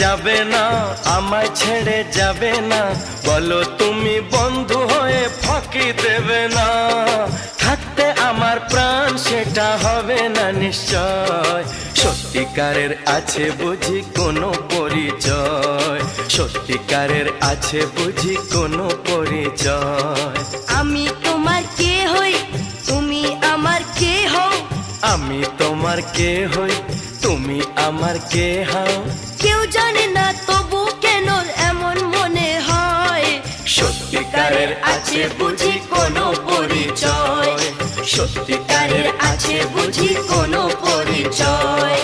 যাবে না, আমায় ছেড়ে যাবে না, বলো তুমি বন্ধু হয়ে ফাঁকি দেবে না। থাকতে আমার প্রাণ সেটা হবে না নিশ্চয়, সত্যিকারের আছে বুঝি কোনো পরিচয়, সত্যিকারের আছে বুঝি কোনো পরিচয়। আমি তোমার কে হই, তুমি আমার কে হও, আমি তোমার কে হই, তুমি আমার কে হও। কেউ জানে না তবু কেন এমন মনে হয়, সত্যিকারের আছে বুঝি কোনো পরিচয়, সত্যিকারের আছে বুঝি কোনো পরিচয়।